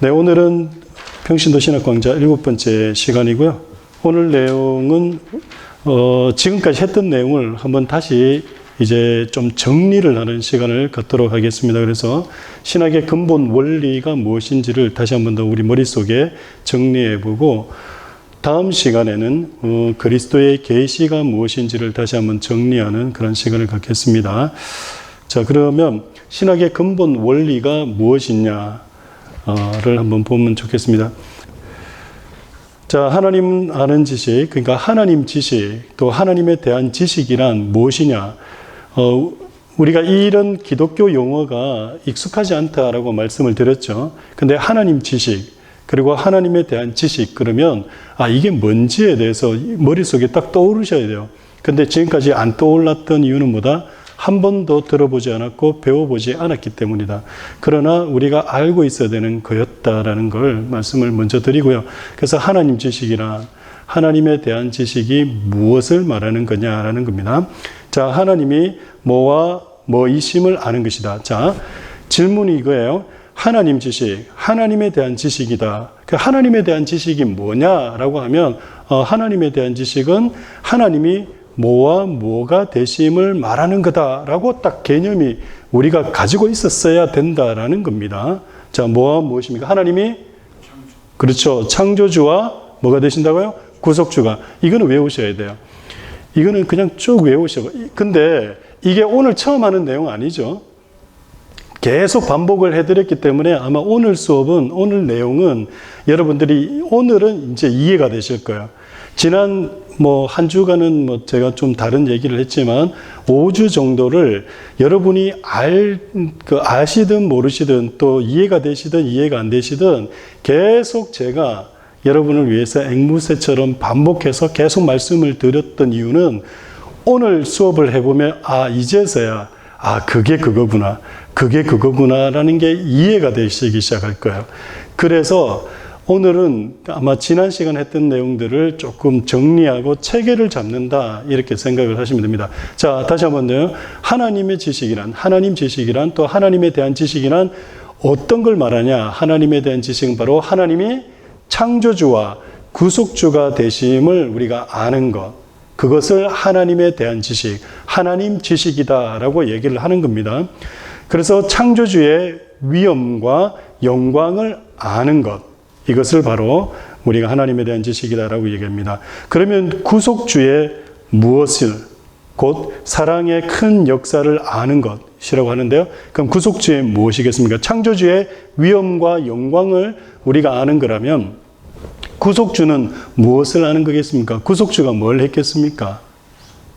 네, 오늘은 평신도 신학광자 7번째 시간이고요. 오늘 내용은 지금까지 했던 내용을 한번 다시 이제 좀 정리를 하는 시간을 갖도록 하겠습니다. 그래서 신학의 근본 원리가 무엇인지를 다시 한번 더 우리 머릿속에 정리해보고, 다음 시간에는 그리스도의 계시가 무엇인지를 다시 한번 정리하는 그런 시간을 갖겠습니다. 자, 그러면 신학의 근본 원리가 무엇이냐를 한번 보면 좋겠습니다. 자, 하나님 아는 지식, 그러니까 하나님 지식, 또 하나님에 대한 지식이란 무엇이냐? 우리가 이런 기독교 용어가 익숙하지 않다라고 말씀을 드렸죠. 근데 하나님 지식, 그리고 하나님에 대한 지식, 그러면 이게 뭔지에 대해서 머릿속에 딱 떠오르셔야 돼요. 근데 지금까지 안 떠올랐던 이유는 뭐다? 한 번도 들어보지 않았고 배워보지 않았기 때문이다. 그러나 우리가 알고 있어야 되는 거였다라는 걸 말씀을 먼저 드리고요. 그래서 하나님 지식이란, 하나님에 대한 지식이 무엇을 말하는 거냐라는 겁니다. 자, 하나님이 뭐와 뭐이심을 아는 것이다. 자, 질문이 이거예요. 하나님 지식, 하나님에 대한 지식이다. 그 하나님에 대한 지식이 뭐냐라고 하면, 하나님에 대한 지식은 하나님이 뭐와 뭐가 되심을 말하는 거다라고 딱 개념이 우리가 가지고 있었어야 된다라는 겁니다. 자, 뭐와 무엇입니까? 하나님이 그렇죠. 창조주와 뭐가 되신다고요? 구속주가. 이거는 외우셔야 돼요. 이거는 그냥 쭉 외우셔. 근데 이게 오늘 처음 하는 내용 아니죠? 계속 반복을 해드렸기 때문에 아마 오늘 수업은, 오늘 내용은 여러분들이 오늘은 이제 이해가 되실 거예요. 지난 한 주간은 제가 좀 다른 얘기를 했지만 5주 정도를 여러분이 아시든 모르시든 또 이해가 되시든 이해가 안 되시든 계속 제가 여러분을 위해서 앵무새처럼 반복해서 계속 말씀을 드렸던 이유는 오늘 수업을 해보면 이제서야 그게 그거구나, 그게 그거구나라는 게 이해가 되시기 시작할 거예요. 그래서 오늘은 아마 지난 시간 했던 내용들을 조금 정리하고 체계를 잡는다, 이렇게 생각을 하시면 됩니다. 자, 다시 한번요. 하나님의 지식이란, 하나님 지식이란, 또 하나님에 대한 지식이란 어떤 걸 말하냐? 하나님에 대한 지식은 바로 하나님이 창조주와 구속주가 되심을 우리가 아는 것, 그것을 하나님에 대한 지식, 하나님 지식이다라고 얘기를 하는 겁니다. 그래서 창조주의 위엄과 영광을 아는 것, 이것을 바로 우리가 하나님에 대한 지식이다라고 얘기합니다. 그러면 구속주의 무엇을, 곧 사랑의 큰 역사를 아는 것이라고 하는데요. 그럼 구속주의 무엇이겠습니까? 창조주의 위엄과 영광을 우리가 아는 거라면 구속주는 무엇을 아는 거겠습니까? 구속주가 뭘 했겠습니까?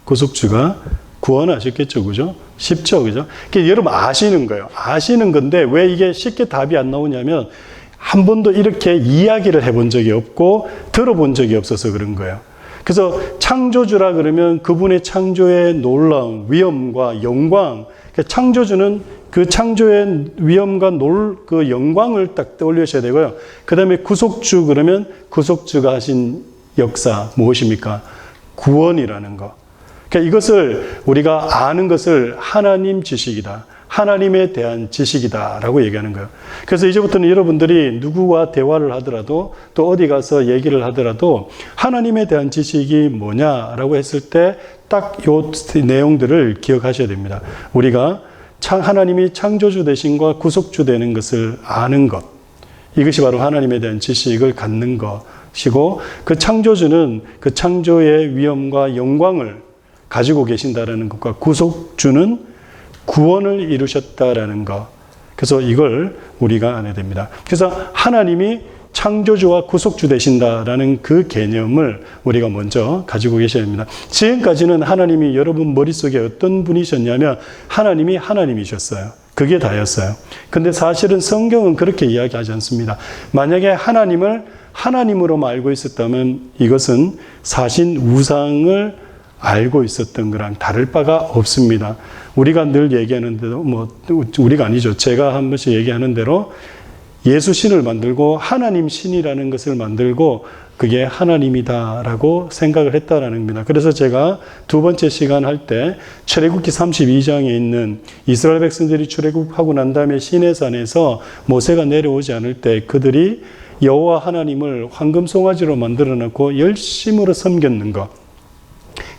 구속주가 구원하셨겠죠, 그죠? 쉽죠, 그죠? 그러니까 여러분 아시는 거예요. 아시는 건데 왜 이게 쉽게 답이 안 나오냐면 한 번도 이렇게 이야기를 해본 적이 없고 들어본 적이 없어서 그런 거예요. 그래서 창조주라 그러면 그분의 창조의 놀라움, 위엄과 영광, 창조주는 그 창조의 위엄과 그 영광을 딱 떠올리셔야 되고요. 그 다음에 구속주 그러면 구속주가 하신 역사 무엇입니까? 구원이라는 거. 그러니까 이것을 우리가 아는 것을 하나님 지식이다, 하나님에 대한 지식이다라고 얘기하는 거예요. 그래서 이제부터는 여러분들이 누구와 대화를 하더라도 또 어디 가서 얘기를 하더라도 하나님에 대한 지식이 뭐냐라고 했을 때 딱 요 내용들을 기억하셔야 됩니다. 우리가 하나님이 창조주 되신과 구속주 되는 것을 아는 것, 이것이 바로 하나님에 대한 지식을 갖는 것이고, 그 창조주는 그 창조의 위엄과 영광을 가지고 계신다라는 것과 구속주는 구원을 이루셨다라는 것. 그래서 이걸 우리가 알아야 됩니다. 그래서 하나님이 창조주와 구속주 되신다라는 그 개념을 우리가 먼저 가지고 계셔야 됩니다. 지금까지는 하나님이 여러분 머릿속에 어떤 분이셨냐면 하나님이 하나님이셨어요. 그게 다였어요. 근데 사실은 성경은 그렇게 이야기하지 않습니다. 만약에 하나님을 하나님으로만 알고 있었다면 이것은 사신 우상을 알고 있었던 거랑 다를 바가 없습니다. 우리가 늘 얘기하는 대로, 우리가 아니죠. 제가 한 번씩 얘기하는 대로 예수 신을 만들고 하나님 신이라는 것을 만들고 그게 하나님이다라고 생각을 했다라는 겁니다. 그래서 제가 두 번째 시간 할 때 출애굽기 32장에 있는 이스라엘 백성들이 출애굽하고 난 다음에 시내산에서 모세가 내려오지 않을 때 그들이 여호와 하나님을 황금 송아지로 만들어 놓고 열심으로 섬겼는 것,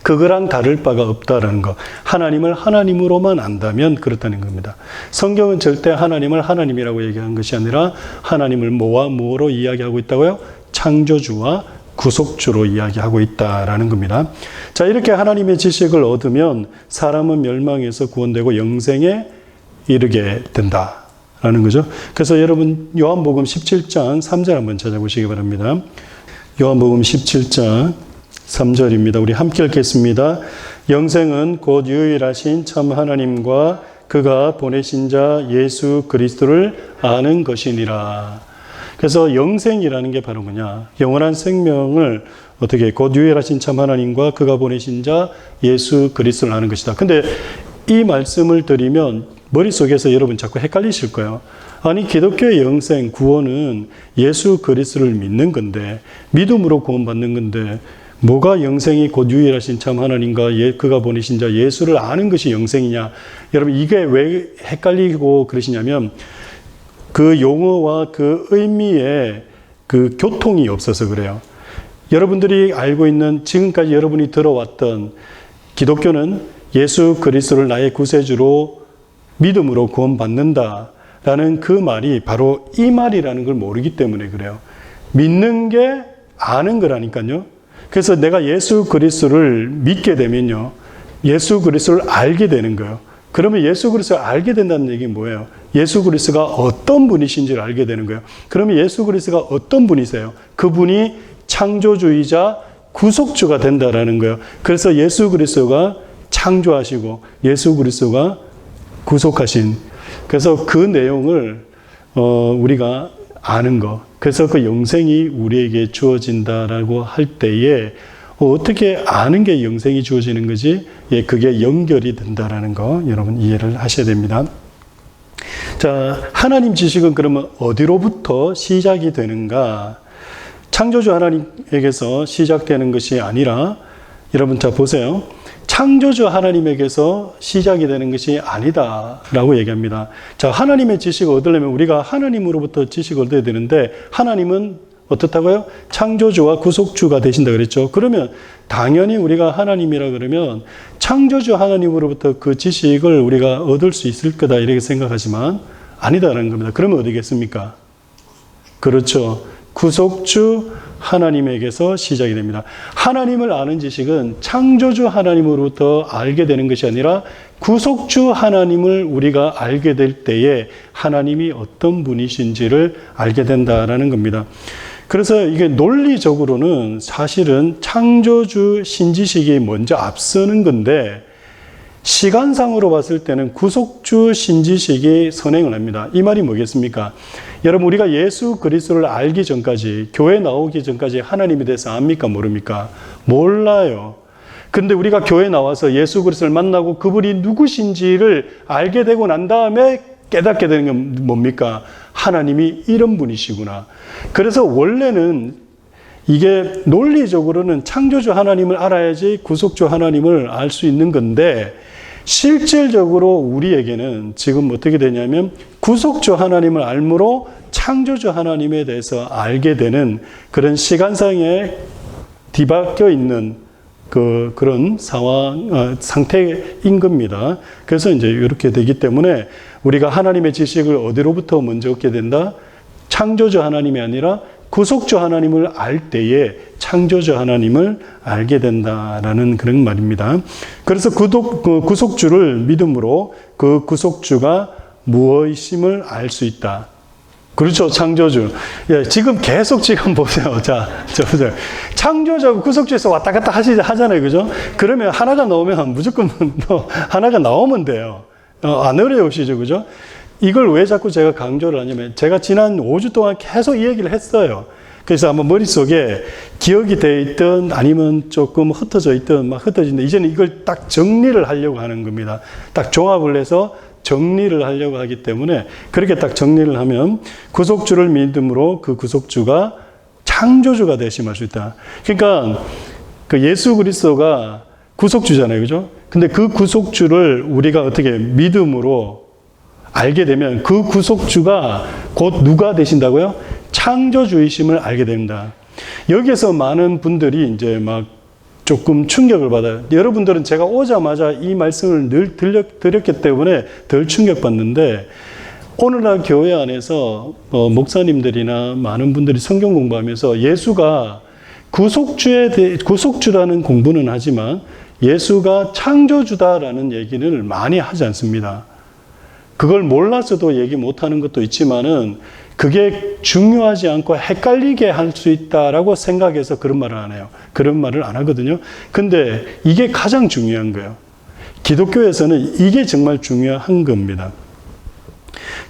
그거랑 다를 바가 없다라는 것. 하나님을 하나님으로만 안다면 그렇다는 겁니다. 성경은 절대 하나님을 하나님이라고 얘기한 것이 아니라 하나님을 뭐와 뭐로 이야기하고 있다고요? 창조주와 구속주로 이야기하고 있다라는 겁니다. 자, 이렇게 하나님의 지식을 얻으면 사람은 멸망에서 구원되고 영생에 이르게 된다라는 거죠. 그래서 여러분 요한복음 17장 3절 한번 찾아보시기 바랍니다. 요한복음 17장 3절입니다. 우리 함께 읽겠습니다. 영생은 곧 유일하신 참 하나님과 그가 보내신 자 예수 그리스도를 아는 것이니라. 그래서 영생이라는 게 바로 뭐냐? 영원한 생명을 어떻게 곧 유일하신 참 하나님과 그가 보내신 자 예수 그리스도를 아는 것이다. 근데 이 말씀을 드리면 머릿속에서 여러분 자꾸 헷갈리실 거예요. 아니 기독교의 영생, 구원은 예수 그리스도를 믿는 건데 믿음으로 구원받는 건데 뭐가 영생이 곧 유일하신 참 하나님과 그가 보내신 자 예수를 아는 것이 영생이냐? 여러분 이게 왜 헷갈리고 그러시냐면 그 용어와 그 의미에 그 교통이 없어서 그래요. 여러분들이 알고 있는 지금까지 여러분이 들어왔던 기독교는 예수 그리스도를 나의 구세주로 믿음으로 구원받는다라는 그 말이 바로 이 말이라는 걸 모르기 때문에 그래요. 믿는 게 아는 거라니까요. 그래서 내가 예수 그리스도를 믿게 되면요, 예수 그리스도를 알게 되는 거예요. 그러면 예수 그리스도를 알게 된다는 얘기는 뭐예요? 예수 그리스도가 어떤 분이신지를 알게 되는 거예요. 그러면 예수 그리스도가 어떤 분이세요? 그분이 창조주이자 구속주가 된다라는 거예요. 그래서 예수 그리스도가 창조하시고 예수 그리스도가 구속하신, 그래서 그 내용을 우리가 아는 거, 그래서 그 영생이 우리에게 주어진다라고 할 때에 어떻게 아는 게 영생이 주어지는 거지? 예, 그게 연결이 된다라는 거 여러분 이해를 하셔야 됩니다. 자, 하나님 지식은 그러면 어디로부터 시작이 되는가? 창조주 하나님에게서 시작되는 것이 아니라, 여러분 자 보세요. 창조주 하나님에게서 시작이 되는 것이 아니다라고 얘기합니다. 자, 하나님의 지식을 얻으려면 우리가 하나님으로부터 지식을 얻어야 되는데 하나님은 어떻다고요? 창조주와 구속주가 되신다 그랬죠. 그러면 당연히 우리가 하나님이라 그러면 창조주 하나님으로부터 그 지식을 우리가 얻을 수 있을 거다 이렇게 생각하지만 아니다라는 겁니다. 그러면 어디겠습니까? 그렇죠. 구속주 하나님에게서 시작이 됩니다. 하나님을 아는 지식은 창조주 하나님으로부터 알게 되는 것이 아니라 구속주 하나님을 우리가 알게 될 때에 하나님이 어떤 분이신지를 알게 된다라는 겁니다. 그래서 이게 논리적으로는 사실은 창조주 신지식이 먼저 앞서는 건데 시간상으로 봤을 때는 구속주 신지식이 선행을 합니다. 이 말이 뭐겠습니까? 여러분 우리가 예수 그리스도를 알기 전까지, 교회 나오기 전까지 하나님에 대해서 압니까 모릅니까? 몰라요. 근데 우리가 교회 나와서 예수 그리스도를 만나고 그분이 누구신지를 알게 되고 난 다음에 깨닫게 되는 건 뭡니까? 하나님이 이런 분이시구나. 그래서 원래는 이게 논리적으로는 창조주 하나님을 알아야지 구속주 하나님을 알 수 있는 건데 실질적으로 우리에게는 지금 어떻게 되냐면 구속주 하나님을 알므로 창조주 하나님에 대해서 알게 되는 그런 시간상에 뒤바뀌어 있는 그런 상태인 겁니다. 그래서 이제 이렇게 되기 때문에 우리가 하나님의 지식을 어디로부터 먼저 얻게 된다? 창조주 하나님이 아니라 구속주 하나님을 알 때에 창조주 하나님을 알게 된다라는 그런 말입니다. 그래서 구속주를 믿음으로 그 구속주가 무엇임을 알 수 있다. 그렇죠. 창조주. 예, 지금 계속 지금 보세요. 자, 보세요. 창조주하고 구속주에서 왔다 갔다 하잖아요. 그죠? 그러면 하나가 나오면 무조건 하나가 나오면 돼요. 안 어려우시죠. 그죠? 이걸 왜 자꾸 제가 강조를 하냐면 제가 지난 5주 동안 계속 이 얘기를 했어요. 그래서 아마 머릿속에 기억이 돼 있든 아니면 조금 흩어져 있든 막 흩어진데 이제는 이걸 딱 정리를 하려고 하는 겁니다. 딱 종합을 해서 정리를 하려고 하기 때문에 그렇게 딱 정리를 하면 구속주를 믿음으로 그 구속주가 창조주가 되심할 수 있다. 그러니까 그 예수 그리스도가 구속주잖아요. 그죠? 근데 그 구속주를 우리가 어떻게 믿음으로 알게 되면 그 구속주가 곧 누가 되신다고요? 창조주이심을 알게 됩니다. 여기에서 많은 분들이 이제 막 조금 충격을 받아요. 여러분들은 제가 오자마자 이 말씀을 늘 드렸기 때문에 덜 충격받는데 오늘날 교회 안에서 목사님들이나 많은 분들이 성경 공부하면서 예수가 구속주라는 공부는 하지만 예수가 창조주다라는 얘기를 많이 하지 않습니다. 그걸 몰라서도 얘기 못하는 것도 있지만은 그게 중요하지 않고 헷갈리게 할 수 있다라고 생각해서 그런 말을 안 해요. 그런 말을 안 하거든요. 근데 이게 가장 중요한 거예요. 기독교에서는 이게 정말 중요한 겁니다.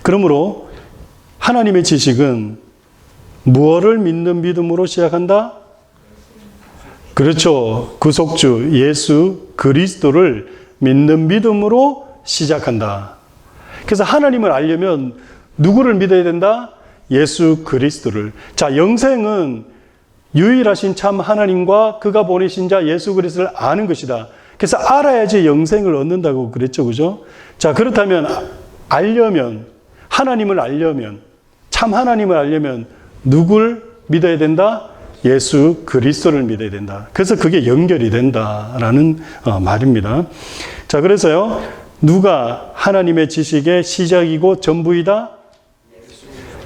그러므로 하나님의 지식은 무엇을 믿는 믿음으로 시작한다? 그렇죠. 구속주 예수 그리스도를 믿는 믿음으로 시작한다. 그래서 하나님을 알려면 누구를 믿어야 된다? 예수 그리스도를. 자, 영생은 유일하신 참 하나님과 그가 보내신 자 예수 그리스도를 아는 것이다. 그래서 알아야지 영생을 얻는다고 그랬죠. 그죠? 자, 그렇다면 하나님을 알려면 참 하나님을 알려면 누굴 믿어야 된다? 예수 그리스도를 믿어야 된다. 그래서 그게 연결이 된다라는 말입니다. 자, 그래서요. 누가 하나님의 지식의 시작이고 전부이다?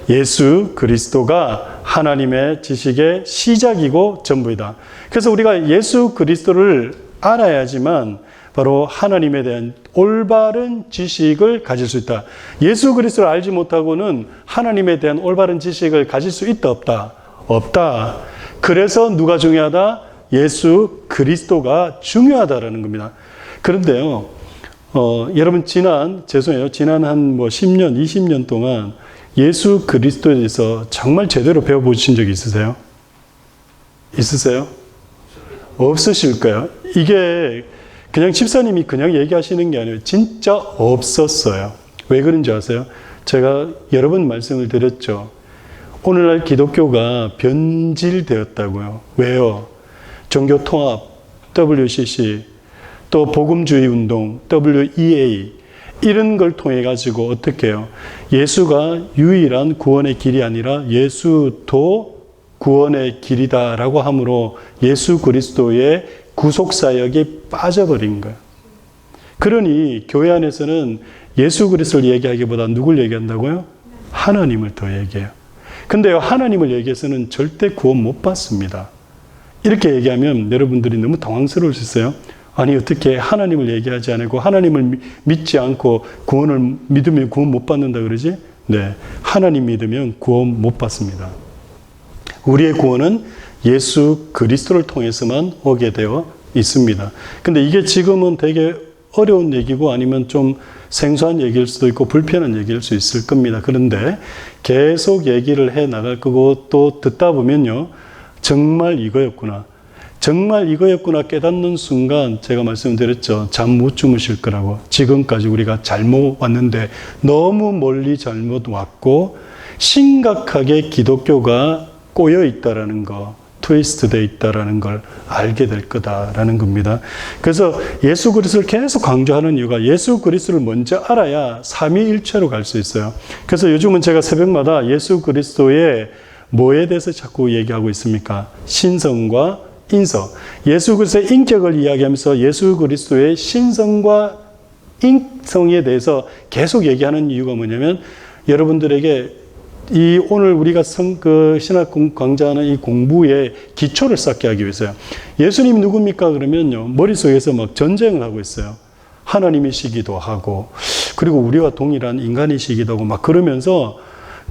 예수 그리스도가 하나님의 지식의 시작이고 전부이다. 그래서 우리가 예수 그리스도를 알아야지만 바로 하나님에 대한 올바른 지식을 가질 수 있다. 예수 그리스도를 알지 못하고는 하나님에 대한 올바른 지식을 가질 수 있다 없다? 없다. 그래서 누가 중요하다? 예수 그리스도가 중요하다라는 겁니다. 그런데요. 여러분 지난 한 10년, 20년 동안 예수 그리스도에 대해서 정말 제대로 배워보신 적이 있으세요? 있으세요? 없으실 거예요. 이게 그냥 집사님이 그냥 얘기하시는 게 아니에요. 진짜 없었어요. 왜 그런지 아세요? 제가 여러 번 말씀을 드렸죠. 오늘날 기독교가 변질되었다고요. 왜요? 종교통합, WCC, 또 복음주의 운동, WEA 이런 걸 통해 가지고 어떻게 해요? 예수가 유일한 구원의 길이 아니라 예수도 구원의 길이다라고 함으로 예수 그리스도의 구속사역이 빠져버린 거예요. 그러니 교회 안에서는 예수 그리스도를 얘기하기보다 누굴 얘기한다고요? 하나님을 더 얘기해요. 근데요, 하나님을 얘기해서는 절대 구원 못 받습니다. 이렇게 얘기하면 여러분들이 너무 당황스러울 수 있어요. 아니 어떻게 하나님을 얘기하지 않고 하나님을 믿지 않고 구원을 믿으면 구원 못 받는다 그러지? 네, 하나님 믿으면 구원 못 받습니다. 우리의 구원은 예수 그리스도를 통해서만 오게 되어 있습니다. 근데 이게 지금은 되게 어려운 얘기고 아니면 좀 생소한 얘기일 수도 있고 불편한 얘기일 수 있을 겁니다. 그런데 계속 얘기를 해 나갈 거고 또 듣다 보면요. 정말 이거였구나 깨닫는 순간 제가 말씀드렸죠. 잠 못 주무실 거라고. 지금까지 우리가 잘못 왔는데 너무 멀리 잘못 왔고 심각하게 기독교가 꼬여 있다라는 거, 트위스트 돼 있다라는 걸 알게 될 거다라는 겁니다. 그래서 예수 그리스도를 계속 강조하는 이유가 예수 그리스도를 먼저 알아야 삼위일체로 갈 수 있어요. 그래서 요즘은 제가 새벽마다 예수 그리스도의 뭐에 대해서 자꾸 얘기하고 있습니까? 신성과 인성. 예수 그리스도의 인격을 이야기하면서 예수 그리스도의 신성과 인성에 대해서 계속 얘기하는 이유가 뭐냐면 여러분들에게 이 오늘 우리가 신학 강좌하는 이 공부의 기초를 쌓게 하기 위해서요. 예수님이 누굽니까? 그러면요. 머릿속에서 막 전쟁을 하고 있어요. 하나님이시기도 하고 그리고 우리와 동일한 인간이시기도 하고 막 그러면서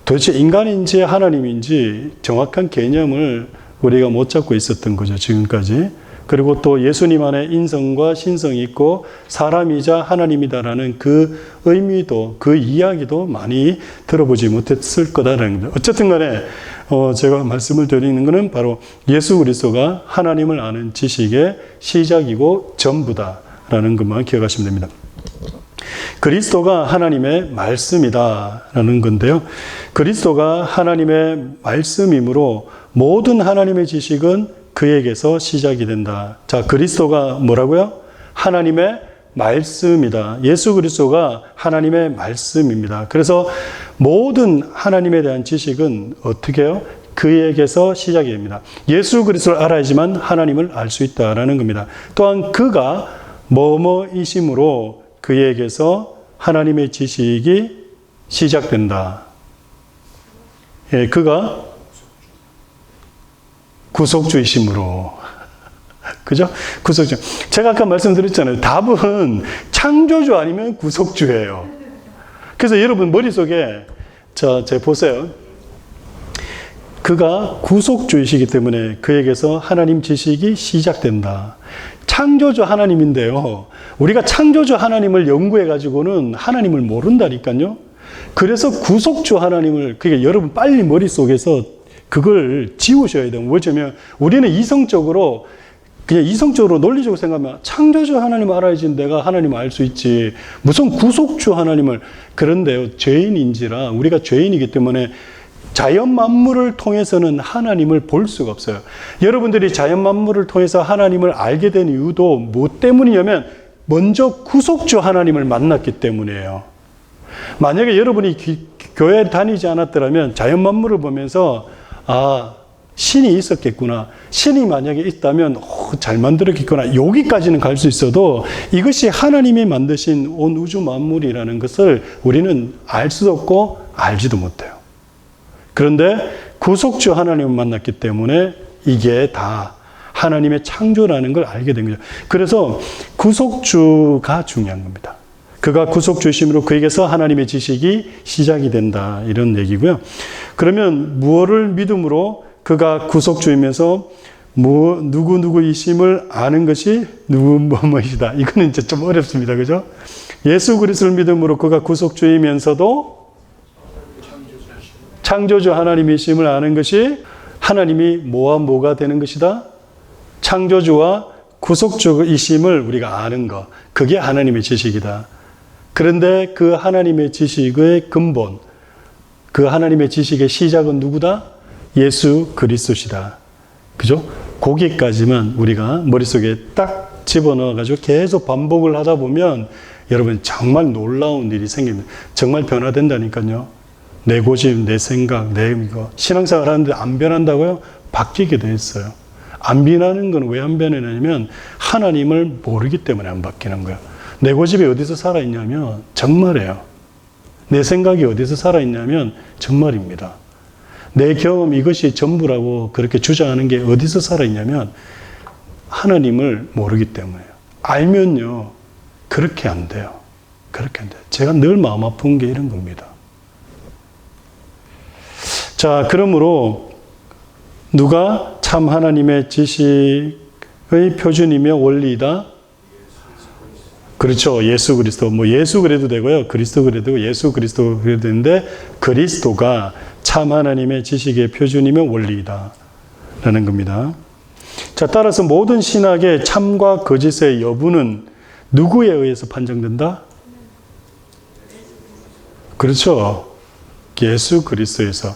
도대체 인간인지 하나님인지 정확한 개념을 우리가 못 잡고 있었던 거죠. 지금까지. 그리고 또 예수님 안에 인성과 신성이 있고 사람이자 하나님이다라는 그 의미도, 그 이야기도 많이 들어보지 못했을 거다라는 겁니다. 어쨌든 간에 제가 말씀을 드리는 것은 바로 예수 그리스도가 하나님을 아는 지식의 시작이고 전부다라는 것만 기억하시면 됩니다. 그리스도가 하나님의 말씀이다라는 건데요. 그리스도가 하나님의 말씀이므로 모든 하나님의 지식은 그에게서 시작이 된다. 자, 그리스도가 뭐라고요? 하나님의 말씀이다. 예수 그리스도가 하나님의 말씀입니다. 그래서 모든 하나님에 대한 지식은 어떻게 해요? 그에게서 시작이 됩니다. 예수 그리스도를 알아야지만 하나님을 알 수 있다라는 겁니다. 또한 그가 뭐뭐이심으로 그에게서 하나님의 지식이 시작된다. 예, 그가 구속주이심으로. 그죠? 구속주. 제가 아까 말씀드렸잖아요. 답은 창조주 아니면 구속주예요. 그래서 여러분 머릿속에 제가 보세요. 그가 구속주이시기 때문에 그에게서 하나님 지식이 시작된다. 창조주 하나님인데요. 우리가 창조주 하나님을 연구해가지고는 하나님을 모른다니까요. 그래서 구속주 하나님을, 그게 여러분 빨리 머릿속에서 그걸 지우셔야 돼요. 왜냐면 우리는 이성적으로, 그냥 이성적으로 논리적으로 생각하면 창조주 하나님을 알아야지 내가 하나님을 알 수 있지. 무슨 구속주 하나님을. 그런데요, 죄인인지라 우리가 죄인이기 때문에 자연 만물을 통해서는 하나님을 볼 수가 없어요. 여러분들이 자연 만물을 통해서 하나님을 알게 된 이유도 뭐 때문이냐면 먼저 구속주 하나님을 만났기 때문이에요. 만약에 여러분이 교회 다니지 않았더라면 자연 만물을 보면서 아, 신이 있었겠구나. 신이 만약에 있다면 잘 만들었겠구나. 여기까지는 갈 수 있어도 이것이 하나님이 만드신 온 우주 만물이라는 것을 우리는 알 수도 없고 알지도 못해요. 그런데 구속주 하나님을 만났기 때문에 이게 다 하나님의 창조라는 걸 알게 된 거죠. 그래서 구속주가 중요한 겁니다. 그가 구속주이심으로 그에게서 하나님의 지식이 시작이 된다. 이런 얘기고요. 그러면 무엇을 믿음으로 그가 구속주이면서 누구이심을 아는 것이 뭐뭐이다. 이거는 이제 좀 어렵습니다. 그죠? 예수 그리스도를 믿음으로 그가 구속주이면서도 창조주 하나님이심을 아는 것이 하나님이 뭐와 뭐가 되는 것이다? 창조주와 구속주이심을 우리가 아는 것. 그게 하나님의 지식이다. 그런데 그 하나님의 지식의 근본, 그 하나님의 지식의 시작은 누구다? 예수 그리스도시다. 그죠? 거기까지만 우리가 머릿속에 딱 집어넣어가지고 계속 반복을 하다 보면 여러분 정말 놀라운 일이 생깁니다. 정말 변화된다니까요. 내 고집, 내 생각, 내 이거. 신앙생활 하는데 안 변한다고요? 바뀌게 돼 있어요. 안 변하는 건 왜 안 변하냐면 하나님을 모르기 때문에 안 바뀌는 거예요. 내 고집이 어디서 살아있냐면 정말이에요. 내 생각이 어디서 살아있냐면 정말입니다. 내 경험 이것이 전부라고 그렇게 주장하는 게 어디서 살아있냐면 하나님을 모르기 때문에요. 알면요. 그렇게 안 돼요. 그렇게 안 돼요. 제가 늘 마음 아픈 게 이런 겁니다. 자, 그러므로 누가 참 하나님의 지식의 표준이며 원리이다? 그렇죠. 예수 그리스도. 뭐 예수 그래도 되고요. 그리스도 그래도 예수 그리스도 그래도 되는데 그리스도가 참 하나님의 지식의 표준이며 원리이다. 라는 겁니다. 자, 따라서 모든 신학의 참과 거짓의 여부는 누구에 의해서 판정된다? 그렇죠. 예수 그리스도에서.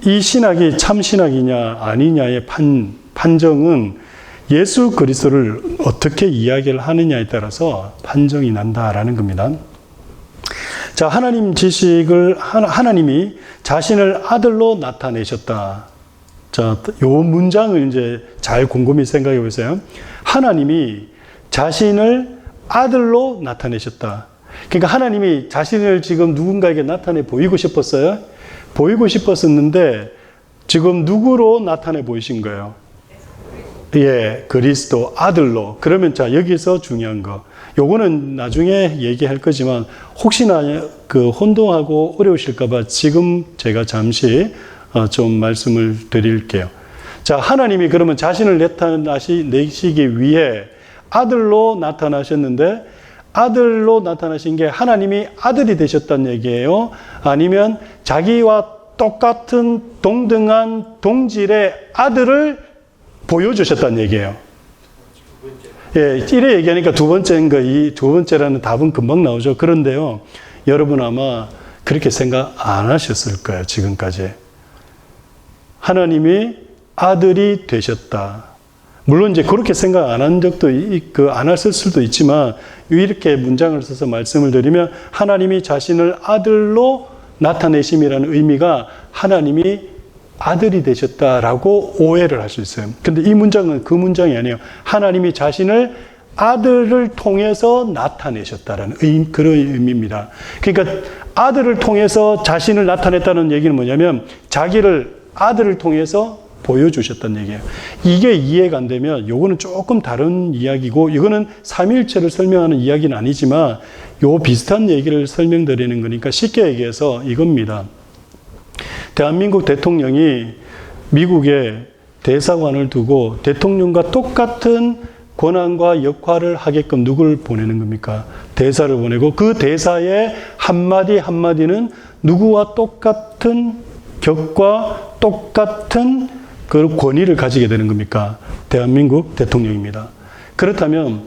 이 신학이 참 신학이냐 아니냐의 판정은 예수 그리스도를 어떻게 이야기를 하느냐에 따라서 판정이 난다라는 겁니다. 자, 하나님 지식을 하나님이 자신을 아들로 나타내셨다. 자, 요 문장을 이제 잘 곰곰이 생각해 보세요. 하나님이 자신을 아들로 나타내셨다. 그러니까 하나님이 자신을 지금 누군가에게 나타내 보이고 싶었어요. 보이고 싶었었는데 지금 누구로 나타내 보이신 거예요? 예, 그리스도 아들로. 그러면 자, 여기서 중요한 거. 요거는 나중에 얘기할 거지만 혹시나 그 혼동하고 어려우실까 봐 지금 제가 잠시 좀 말씀을 드릴게요. 자, 하나님이 그러면 자신을 나타내시기 위해 아들로 나타나셨는데, 아들로 나타나신 게 하나님이 아들이 되셨다는 얘기예요? 아니면 자기와 똑같은 동등한 동질의 아들을 보여주셨다는 얘기예요? 예, 이래 얘기하니까 두 번째인 거, 이 두 번째라는 답은 금방 나오죠. 그런데요, 여러분 아마 그렇게 생각 안 하셨을 거예요, 지금까지. 하나님이 아들이 되셨다. 물론 이제 그렇게 생각 안 한 적도 안 했을 수도 있지만, 이렇게 문장을 써서 말씀을 드리면, 하나님이 자신을 아들로 나타내심이라는 의미가 하나님이 아들이 되셨다라고 오해를 할 수 있어요. 근데 이 문장은 그 문장이 아니에요. 하나님이 자신을 아들을 통해서 나타내셨다라는 그런 의미입니다. 그러니까 아들을 통해서 자신을 나타냈다는 얘기는 뭐냐면, 자기를 아들을 통해서 보여주셨다는 얘기예요. 이게 이해가 안 되면 요거는 조금 다른 이야기고, 이거는 삼위일체를 설명하는 이야기는 아니지만 요 비슷한 얘기를 설명드리는 거니까 쉽게 얘기해서 이겁니다. 대한민국 대통령이 미국에 대사관을 두고 대통령과 똑같은 권한과 역할을 하게끔 누구를 보내는 겁니까? 대사를 보내고, 그 대사의 한마디 한마디는 누구와 똑같은 격과 똑같은 그 권위를 가지게 되는 겁니까? 대한민국 대통령입니다. 그렇다면,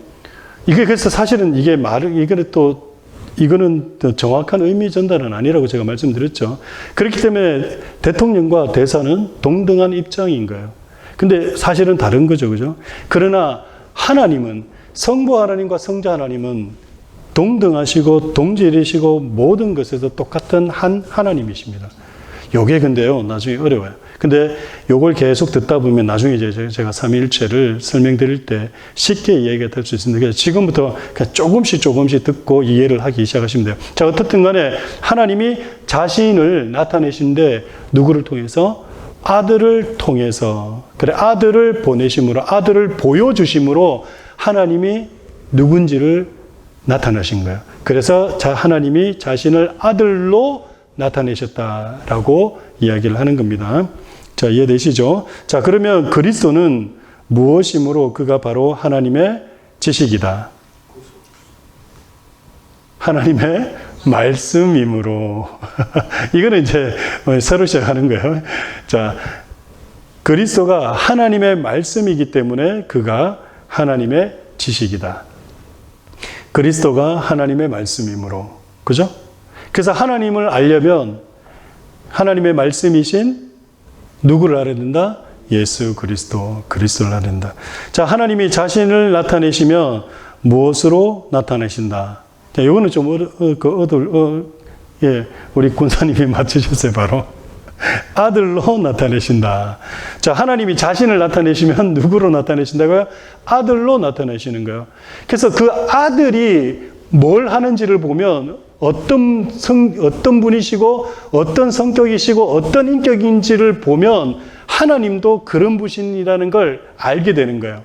그래서 사실은 이거는 또 정확한 의미 전달은 아니라고 제가 말씀드렸죠. 그렇기 때문에 대통령과 대사는 동등한 입장인 거예요. 근데 사실은 다른 거죠. 그죠? 그러나 하나님은, 성부 하나님과 성자 하나님은 동등하시고 동질이시고 모든 것에서 똑같은 한 하나님이십니다. 요게 근데요, 나중에 어려워요. 근데 요걸 계속 듣다 보면 나중에 이제 제가 삼위일체를 설명드릴 때 쉽게 이해가 될 수 있습니다. 그래서 지금부터 그냥 조금씩 듣고 이해를 하기 시작하시면 돼요. 자, 어떻든 간에 하나님이 자신을 나타내신데 누구를 통해서? 아들을 통해서. 그래, 아들을 보내심으로, 아들을 보여주심으로 하나님이 누군지를 나타나신 거예요. 그래서 하나님이 자신을 아들로 나타내셨다라고 이야기를 하는 겁니다. 자, 이해되시죠? 자, 그러면 그리스도는 무엇이므로? 그가 바로 하나님의 지식이다. 하나님의 말씀이므로. 이거는 이제 새로 시작하는 거예요. 자, 그리스도가 하나님의 말씀이기 때문에 그가 하나님의 지식이다. 그리스도가 하나님의 말씀이므로. 그죠? 그래서 하나님을 알려면 하나님의 말씀이신 누구를 알아야 된다? 예수 그리스도를 알아야 된다. 자, 하나님이 자신을 나타내시면 무엇으로 나타내신다? 자, 이거는 좀 우리 군사님이 맞추셨어요, 바로. 아들로 나타내신다. 자, 하나님이 자신을 나타내시면 누구로 나타내신다고요? 아들로 나타내시는 거예요. 그래서 그 아들이 뭘 하는지를 보면 어떤 분이시고 어떤 성격이시고 어떤 인격인지를 보면 하나님도 그런 분이라는 걸 알게 되는 거예요.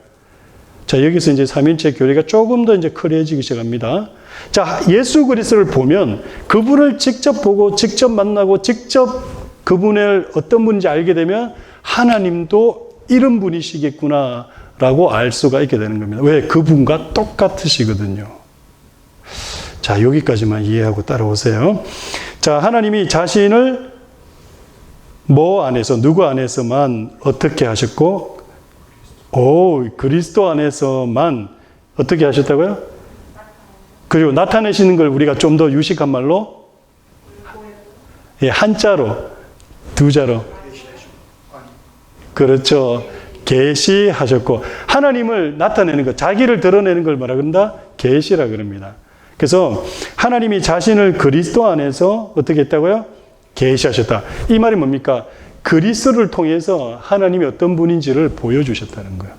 자, 여기서 이제 삼위일체 교리가 조금 더 이제 커리어지기 시작합니다. 자, 예수 그리스도를 보면 그분을 직접 보고 직접 만나고 직접 그분을 어떤 분인지 알게 되면 하나님도 이런 분이시겠구나라고 알 수가 있게 되는 겁니다. 왜? 그분과 똑같으시거든요. 자, 여기까지만 이해하고 따라오세요. 자, 하나님이 자신을 뭐 안에서, 누구 안에서만 어떻게 하셨고, 그리스도 안에서만 어떻게 하셨다고요? 그리고 나타내시는 걸 우리가 좀 더 유식한 말로, 예, 한자로, 두자로. 그렇죠. 계시하셨고, 하나님을 나타내는 것, 자기를 드러내는 걸 뭐라 그런다? 계시라 그럽니다. 그래서 하나님이 자신을 그리스도 안에서 어떻게 했다고요? 계시하셨다. 이 말이 뭡니까? 그리스도를 통해서 하나님이 어떤 분인지를 보여주셨다는 거예요.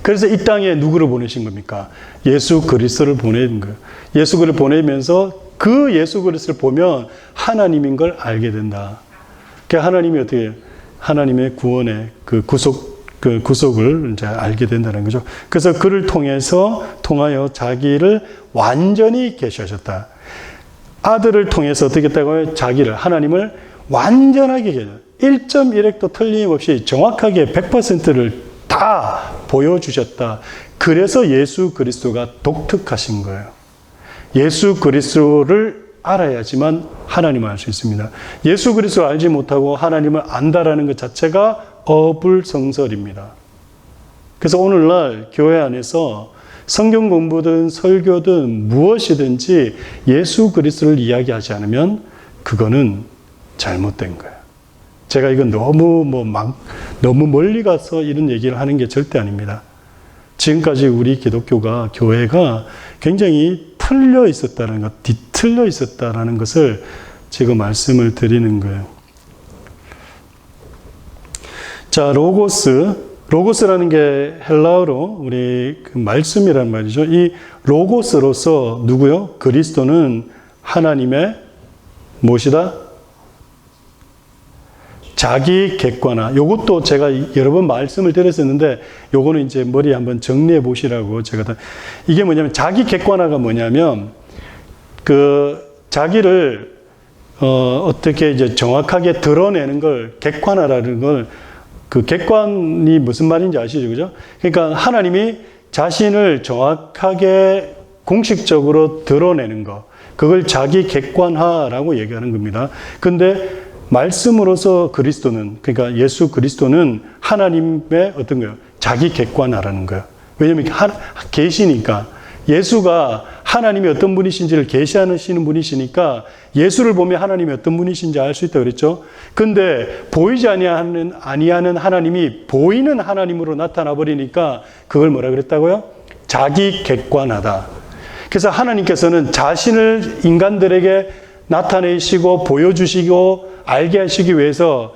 그래서 이 땅에 누구를 보내신 겁니까? 예수 그리스도를 보낸 거예요. 예수 그리스도를 보내면서 그 예수 그리스도를 보면 하나님인 걸 알게 된다. 그러니까 하나님이 어떻게 해요? 하나님의 구원의 그 구속을 이제 알게 된다는 거죠. 그래서 그를 통하여 자기를 완전히 계시하셨다. 아들을 통해서 어떻게 했다고요? 자기를, 하나님을 완전하게 계셔. 1.1획도 틀림없이 정확하게 100%를 다 보여주셨다. 그래서 예수 그리스도가 독특하신 거예요. 예수 그리스도를 알아야지만 하나님을 알 수 있습니다. 예수 그리스도를 알지 못하고 하나님을 안다라는 것 자체가 어불성설입니다. 그래서 오늘날 교회 안에서 성경 공부든 설교든 무엇이든지 예수 그리스도를 이야기하지 않으면 그거는 잘못된 거예요. 제가 이건 너무 너무 멀리 가서 이런 얘기를 하는 게 절대 아닙니다. 지금까지 우리 기독교가, 교회가 굉장히 틀려 있었다는 것, 뒤틀려 있었다는 것을 지금 말씀을 드리는 거예요. 자, 로고스라는 게 헬라어로 우리 그 말씀이란 말이죠. 이 로고스로서 누구요? 그리스도는 하나님의 무엇이다? 자기 객관화. 요것도 제가 여러 번 말씀을 드렸었는데 요거는 이제 머리에 한번 정리해 보시라고 제가 이게 뭐냐면 자기 객관화가 뭐냐면 그 자기를 어떻게 이제 정확하게 드러내는 걸 객관화라는 걸 그 객관이 무슨 말인지 아시죠? 그죠? 그러니까 하나님이 자신을 정확하게 공식적으로 드러내는 거. 그걸 자기 객관화라고 얘기하는 겁니다. 근데 말씀으로서 그리스도는, 그러니까 예수 그리스도는 하나님의 어떤 거예요? 자기 객관화라는 거예요. 왜냐면 계시니까. 예수가 하나님이 어떤 분이신지를 계시하시는 분이시니까 예수를 보면 하나님이 어떤 분이신지 알 수 있다고 그랬죠. 근데 보이지 아니하는 하나님이 보이는 하나님으로 나타나 버리니까 그걸 뭐라 그랬다고요? 자기 객관하다. 그래서 하나님께서는 자신을 인간들에게 나타내시고 보여주시고 알게 하시기 위해서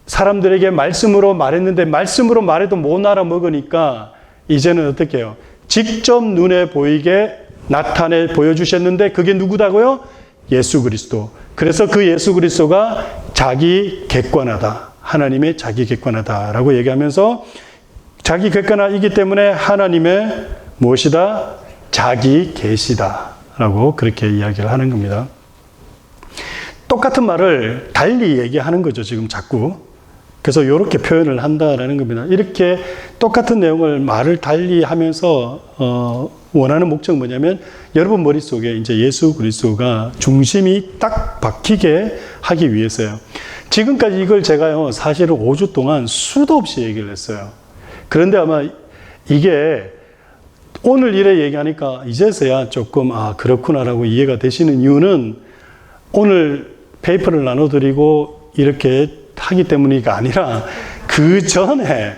사람들에게 말씀으로 말했는데 말씀으로 말해도 못 알아먹으니까 이제는 어떻게 해요? 직접 눈에 보이게 나타내 보여주셨는데 그게 누구다고요? 예수 그리스도. 그래서 그 예수 그리스도가 자기 객관하다. 하나님의 자기 객관하다라고 얘기하면서 자기 객관화이기 때문에 하나님의 무엇이다? 자기 계시다라고 그렇게 이야기를 하는 겁니다. 똑같은 말을 달리 얘기하는 거죠, 지금 자꾸. 그래서 이렇게 표현을 한다라는 겁니다. 이렇게 똑같은 내용을 말을 달리 하면서 원하는 목적은 뭐냐면 여러분 머릿속에 이제 예수 그리스도가 중심이 딱 박히게 하기 위해서요. 지금까지 이걸 제가요, 사실은 5주 동안 수도 없이 얘기를 했어요. 그런데 아마 이게 오늘 이래 얘기하니까 이제서야 조금 그렇구나라고 이해가 되시는 이유는 오늘 페이퍼를 나눠드리고 이렇게 하기 때문이가 아니라 그 전에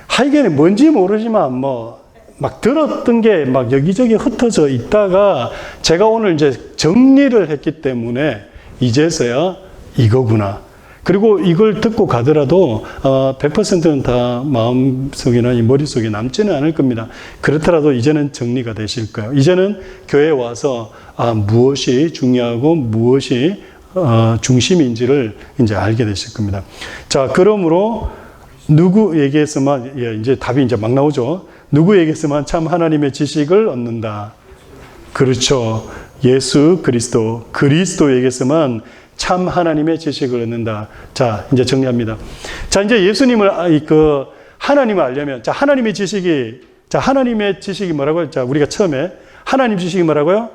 하여간에 뭔지 모르지만 막 들었던 게 막 여기저기 흩어져 있다가 제가 오늘 이제 정리를 했기 때문에 이제서야 이거구나. 그리고 이걸 듣고 가더라도 100%는 다 마음속이나 이 머릿속에 남지는 않을 겁니다. 그렇더라도 이제는 정리가 되실 거예요. 이제는 교회에 와서 무엇이 중요하고 무엇이 중심인지를 이제 알게 되실 겁니다. 자, 그러므로 누구에게서만, 이제 답이 이제 막 나오죠. 누구에게서만 참 하나님의 지식을 얻는다. 그렇죠. 예수 그리스도에게서만 참 하나님의 지식을 얻는다. 자, 이제 정리합니다. 자, 이제 예수님을, 하나님을 알려면, 자, 하나님의 지식이 뭐라고요? 자, 우리가 처음에, 하나님 지식이 뭐라고요?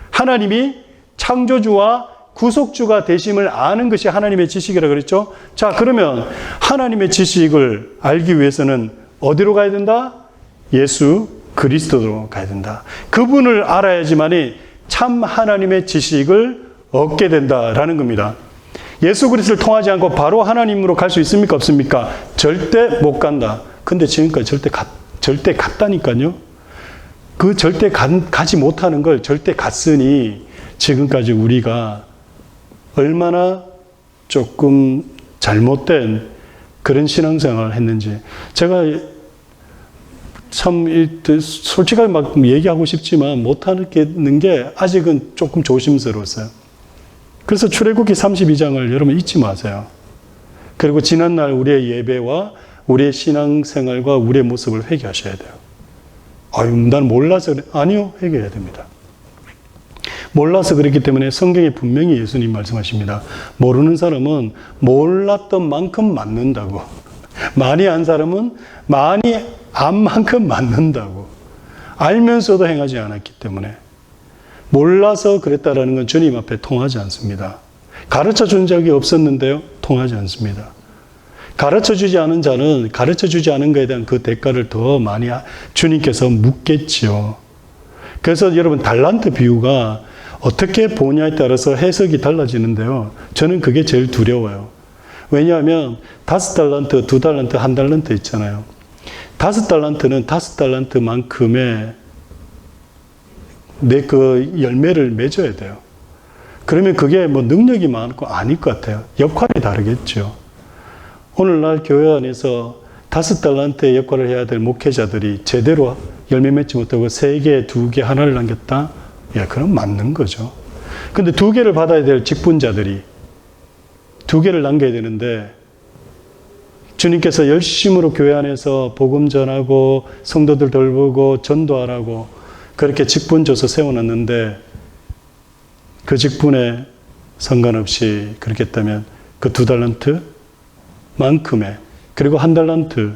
하나님이 창조주와 구속주가 되심을 아는 것이 하나님의 지식이라고 그랬죠? 자, 그러면 하나님의 지식을 알기 위해서는 어디로 가야 된다? 예수 그리스도로 가야 된다. 그분을 알아야지만이 참 하나님의 지식을 얻게 된다라는 겁니다. 예수 그리스도를 통하지 않고 바로 하나님으로 갈 수 있습니까? 없습니까? 절대 못 간다. 근데 지금까지 절대 갔다니까요. 그 절대 가지 못하는 걸 절대 갔으니 지금까지 우리가 얼마나 조금 잘못된 그런 신앙생활을 했는지. 제가 참 솔직하게 막 얘기하고 싶지만 못하는 게 아직은 조금 조심스러웠어요. 그래서 출애굽기 32장을 여러분 잊지 마세요. 그리고 지난날 우리의 예배와 우리의 신앙생활과 우리의 모습을 회개하셔야 돼요. 난 몰라서 그래. 아니요, 회개해야 됩니다. 몰라서 그렇기 때문에 성경에 분명히 예수님 말씀하십니다. 모르는 사람은 몰랐던 만큼 맞는다고. 많이 안 사람은 많이 안 만큼 맞는다고. 알면서도 행하지 않았기 때문에. 몰라서 그랬다라는 건 주님 앞에 통하지 않습니다. 가르쳐 준 적이 없었는데요, 통하지 않습니다. 가르쳐 주지 않은 자는 가르쳐 주지 않은 것에 대한 그 대가를 더 많이 주님께서 묻겠지요. 그래서 여러분 달란트 비유가 어떻게 보냐에 따라서 해석이 달라지는데요. 저는 그게 제일 두려워요. 왜냐하면 5달란트, 2달란트, 1달란트 있잖아요. 5달란트는 5달란트만큼의 내 그 열매를 맺어야 돼요. 그러면 그게 뭐 능력이 많고 아닐 것 같아요. 역할이 다르겠죠. 오늘날 교회 안에서 5달란트의 역할을 해야 될 목회자들이 제대로 열매 맺지 못하고 3개, 2개, 하나를 남겼다? 예, 그럼 맞는 거죠. 근데 2개를 받아야 될 직분자들이 2개를 남겨야 되는데 주님께서 열심으로 교회 안에서 복음 전하고 성도들 돌보고 전도하라고 그렇게 직분 줘서 세워놨는데 그 직분에 상관없이 그렇게 했다면 그 2달란트 만큼의 그리고 1달란트.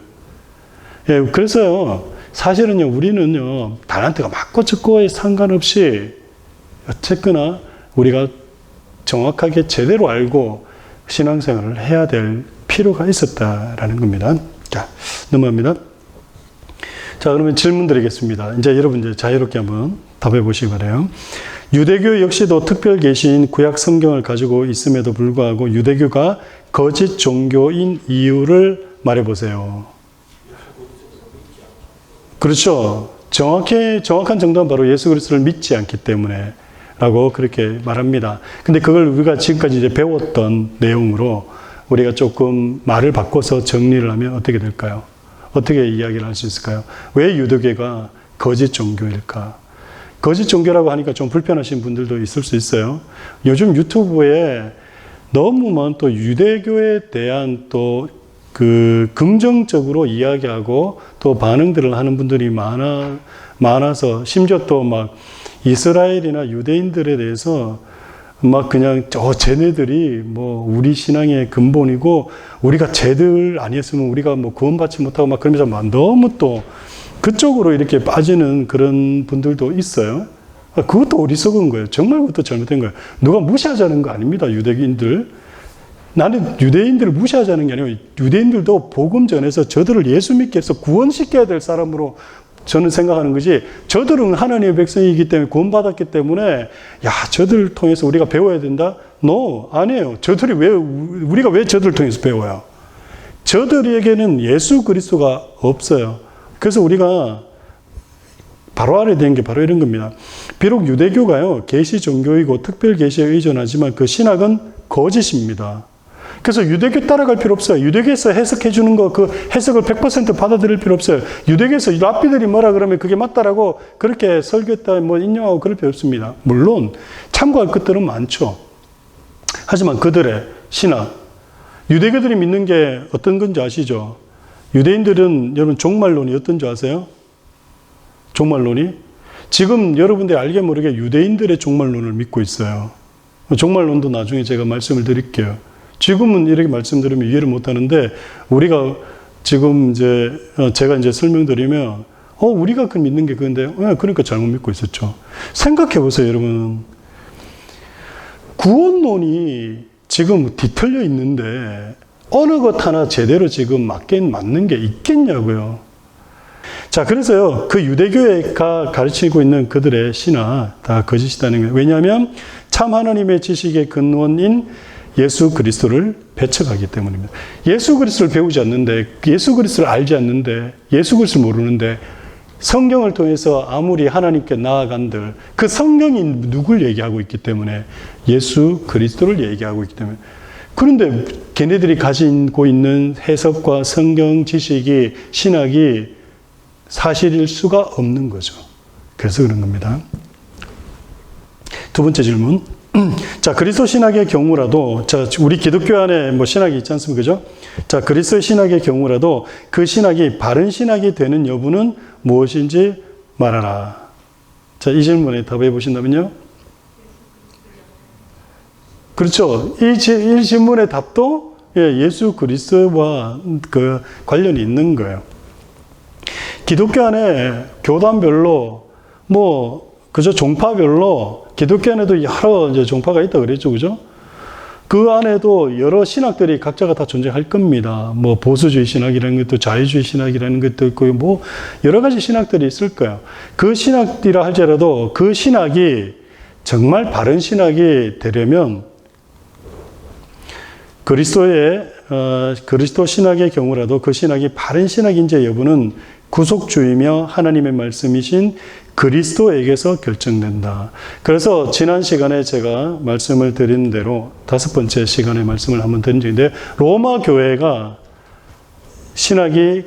예, 그래서요 사실은요 우리는요 달란트가 맞고 적고에 상관없이 어쨌거나 우리가 정확하게 제대로 알고 신앙생활을 해야 될 필요가 있었다라는 겁니다. 자, 넘어갑니다. 자, 그러면 질문 드리겠습니다. 이제 여러분 이제 자유롭게 한번 답해 보시기 바라요. 유대교 역시도 특별 계시인 구약 성경을 가지고 있음에도 불구하고 유대교가 거짓 종교인 이유를 말해 보세요. 그렇죠. 정확한 정답은 바로 예수 그리스도를 믿지 않기 때문에 라고 그렇게 말합니다. 근데 그걸 우리가 지금까지 이제 배웠던 내용으로 우리가 조금 말을 바꿔서 정리를 하면 어떻게 될까요? 어떻게 이야기를 할 수 있을까요? 왜 유대교가 거짓 종교일까? 거짓 종교라고 하니까 좀 불편하신 분들도 있을 수 있어요. 요즘 유튜브에 너무 또 유대교에 대한 또 그 긍정적으로 이야기하고 또 반응들을 하는 분들이 많아서 심지어 또 막 이스라엘이나 유대인들에 대해서 막 그냥 쟤네들이 뭐 우리 신앙의 근본이고 우리가 쟤들 아니었으면 우리가 뭐 구원받지 못하고 막 그러면서 막 너무 또 그쪽으로 이렇게 빠지는 그런 분들도 있어요. 그것도 어리석은 거예요. 정말 그것도 잘못된 거예요. 누가 무시하자는 거 아닙니다. 유대인들. 나는 유대인들을 무시하자는 게 아니고 유대인들도 복음 전해서 저들을 예수 믿게 해서 구원시켜야 될 사람으로 저는 생각하는 거지. 저들은 하나님의 백성이기 때문에 구원받았기 때문에 야 저들을 통해서 우리가 배워야 된다? No, 아니에요. 우리가 왜 저들을 통해서 배워요? 저들에게는 예수 그리스도가 없어요. 그래서 우리가 바로 알아야 되는 게 바로 이런 겁니다. 비록 유대교가요 계시 종교이고 특별 계시에 의존하지만 그 신학은 거짓입니다. 그래서 유대교 따라갈 필요 없어요. 유대교에서 해석해 주는 거 그 해석을 100% 받아들일 필요 없어요. 유대교에서 랍비들이 뭐라 그러면 그게 맞다라고 그렇게 설교했다 뭐 인용하고 그럴 필요 없습니다. 물론 참고할 것들은 많죠. 하지만 그들의 신학, 유대교들이 믿는 게 어떤 건지 아시죠? 유대인들은 여러분 종말론이 어떤 줄 아세요? 종말론이? 지금 여러분들이 알게 모르게 유대인들의 종말론을 믿고 있어요. 종말론도 나중에 제가 말씀을 드릴게요. 지금은 이렇게 말씀드리면 이해를 못 하는데, 우리가 지금 이제, 제가 이제 설명드리면, 우리가 그 믿는 게 그건데, 그러니까 잘못 믿고 있었죠. 생각해 보세요, 여러분. 구원론이 지금 뒤틀려 있는데, 어느 것 하나 제대로 지금 맞는 게 있겠냐고요. 자, 그래서요, 그 유대교회가 가르치고 있는 그들의 신학, 다 거짓이라는 거예요. 왜냐하면 참 하나님의 지식의 근원인 예수 그리스도를 배척하기 때문입니다. 예수 그리스도를 배우지 않는데, 예수 그리스도를 알지 않는데, 예수 그리스도를 모르는데, 성경을 통해서 아무리 하나님께 나아간들, 그 성경이 누굴 얘기하고 있기 때문에, 예수 그리스도를 얘기하고 있기 때문에. 그런데 걔네들이 가지고 있는 해석과 성경 지식이, 신학이 사실일 수가 없는 거죠. 그래서 그런 겁니다. 두 번째 질문. 자, 그리스도 신학의 경우라도, 자, 우리 기독교 안에 뭐 신학이 있지 않습니까? 그죠? 자, 그리스도 신학의 경우라도 그 신학이 바른 신학이 되는 여부는 무엇인지 말하라. 자, 이 질문에 답해 보신다면요. 그렇죠. 이 질문의 답도 예수 그리스도와 그 관련이 있는 거예요. 기독교 안에 교단별로 그저 종파별로 기독교 안에도 여러 이제 종파가 있다 그랬죠, 그죠? 그 안에도 여러 신학들이 각자가 다 존재할 겁니다. 보수주의 신학이라는 것도 자유주의 신학이라는 것도 있고, 여러 가지 신학들이 있을 거예요. 그 신학이라 할지라도 그 신학이 정말 바른 신학이 되려면 그리스도 신학의 경우라도 그 신학이 바른 신학인지 여부는 구속주이며 하나님의 말씀이신 그리스도에게서 결정된다. 그래서 지난 시간에 제가 말씀을 드린 대로 5번째 시간에 말씀을 한번 드린 적인데, 로마 교회가 신학이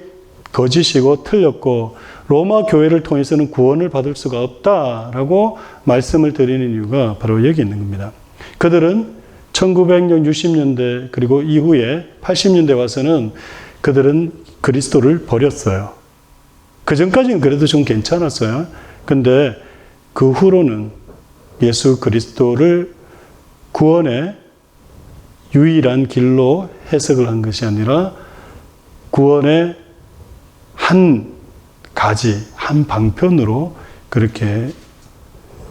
거짓이고 틀렸고 로마 교회를 통해서는 구원을 받을 수가 없다라고 말씀을 드리는 이유가 바로 여기 있는 겁니다. 그들은 1900년 60년대 그리고 이후에 80년대 와서는 그들은 그리스도를 버렸어요. 그 전까지는 그래도 좀 괜찮았어요. 근데 그 후로는 예수 그리스도를 구원의 유일한 길로 해석을 한 것이 아니라 구원의 한 가지, 한 방편으로 그렇게